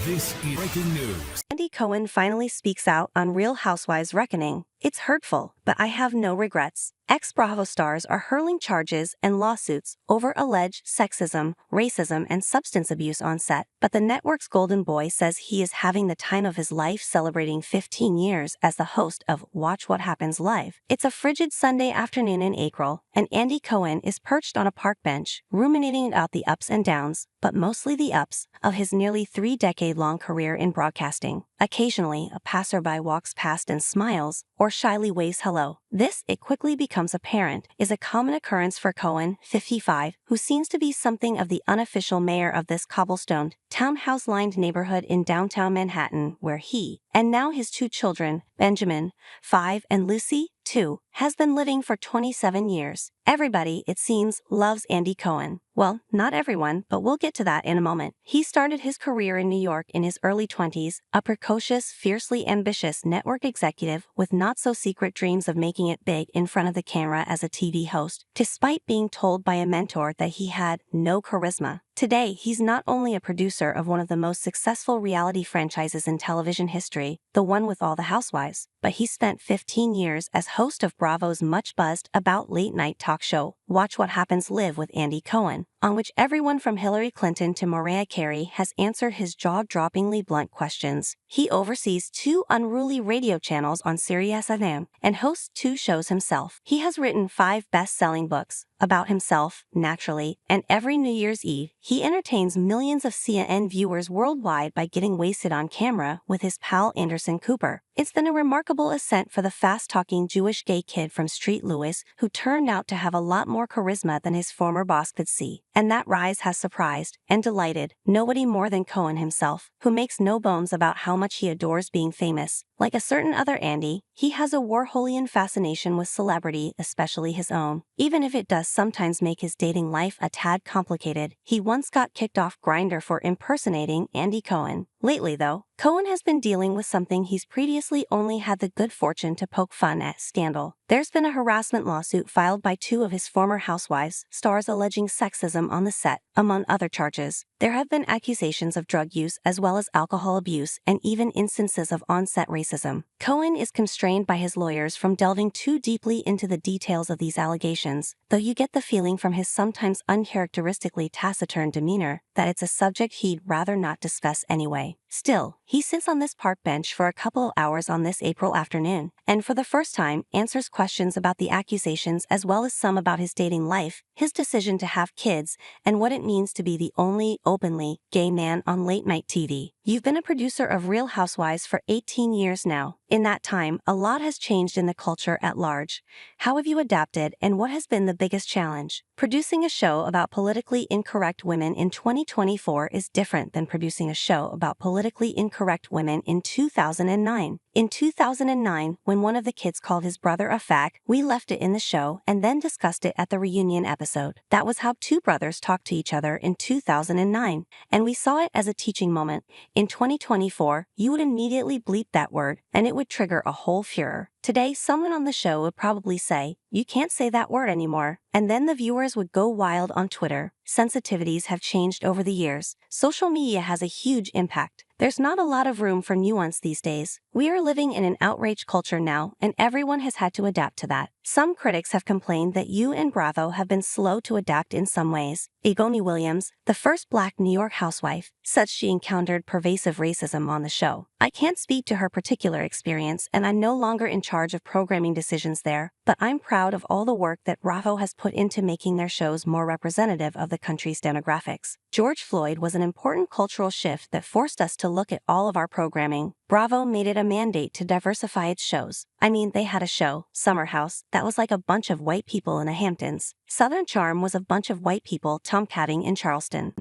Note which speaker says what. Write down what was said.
Speaker 1: This is breaking news.
Speaker 2: Andy Cohen finally speaks out on Real Housewives' reckoning. It's hurtful, but I have no regrets. Ex-Bravo stars are hurling charges and lawsuits over alleged sexism, racism, and substance abuse on set, but the network's golden boy says he is having the time of his life celebrating 15 years as the host of Watch What Happens Live. It's a frigid Sunday afternoon in April, and Andy Cohen is perched on a park bench, ruminating about the ups and downs, but mostly the ups, of his nearly 3-decade-long career in broadcasting. Occasionally, a passerby walks past and smiles, or shyly waves hello. This, it quickly becomes apparent, is a common occurrence for Cohen, 55, who seems to be something of the unofficial mayor of this cobblestoned, townhouse-lined neighborhood in downtown Manhattan, where he, and now his 2 children, Benjamin, 5, and Lucy, 2, has been living for 27 years. Everybody, it seems, loves Andy Cohen. Well, not everyone, but we'll get to that in a moment. He started his career in New York in his early 20s, a precocious, fiercely ambitious network executive with not-so-secret dreams of making it big in front of the camera as a TV host, despite being told by a mentor that he had no charisma. Today, he's not only a producer of one of the most successful reality franchises in television history, the one with all the housewives, but he spent 15 years as host of Bravo's much-buzzed about late-night talk show, Watch What Happens Live with Andy Cohen, on which everyone from Hillary Clinton to Mariah Carey has answered his jaw-droppingly blunt questions. He oversees 2 unruly radio channels on SiriusXM and hosts 2 shows himself. He has written 5 best-selling books about himself, naturally, and every New Year's Eve, he entertains millions of CNN viewers worldwide by getting wasted on camera with his pal Anderson Cooper. It's been a remarkable ascent for the fast-talking Jewish gay kid from Street Louis who turned out to have a lot more charisma than his former boss could see. And that rise has surprised and delighted nobody more than Cohen himself, who makes no bones about how much he adores being famous. Like a certain other Andy, he has a Warholian fascination with celebrity, especially his own. Even if it does sometimes make his dating life a tad complicated, he once got kicked off Grindr for impersonating Andy Cohen. Lately, though, Cohen has been dealing with something he's previously only had the good fortune to poke fun at: scandal. There's been a harassment lawsuit filed by 2 of his former housewives, stars alleging sexism on the set, among other charges. There have been accusations of drug use as well as alcohol abuse and even instances of on-set racism. Cohen is constrained by his lawyers from delving too deeply into the details of these allegations, though you get the feeling from his sometimes uncharacteristically taciturn demeanor that it's a subject he'd rather not discuss anyway. Still, he sits on this park bench for a couple of hours on this April afternoon, and for the first time answers questions about the accusations as well as some about his dating life, his decision to have kids, and what it means to be the only openly gay man on late-night TV. You've been a producer of Real Housewives for 18 years now. In that time, a lot has changed in the culture at large. How have you adapted, and what has been the biggest challenge? Producing a show about politically incorrect women in 2024 is different than producing a show about politically incorrect women in 2009. In 2009, when one of the kids called his brother a fag, we left it in the show and then discussed it at the reunion episode. That was how 2 brothers talked to each other in 2009, and we saw it as a teaching moment. In 2024, you would immediately bleep that word, and it would trigger a whole furor. Today, someone on the show would probably say, "You can't say that word anymore," and then the viewers would go wild on Twitter. Sensitivities have changed over the years. Social media has a huge impact. There's not a lot of room for nuance these days. We are living in an outrage culture now, and everyone has had to adapt to that. Some critics have complained that you and Bravo have been slow to adapt in some ways. Egoni Williams, the first Black New York housewife, said she encountered pervasive racism on the show. "I can't speak to her particular experience, and I'm no longer in charge of programming decisions there, but I'm proud of all the work that Bravo has put into making their shows more representative of the country's demographics. George Floyd was an important cultural shift that forced us to look at all of our programming. Bravo made it a mandate to diversify its shows. I mean, they had a show, Summer House, that was like a bunch of white people in the Hamptons. Southern Charm was a bunch of white people tomcatting in Charleston.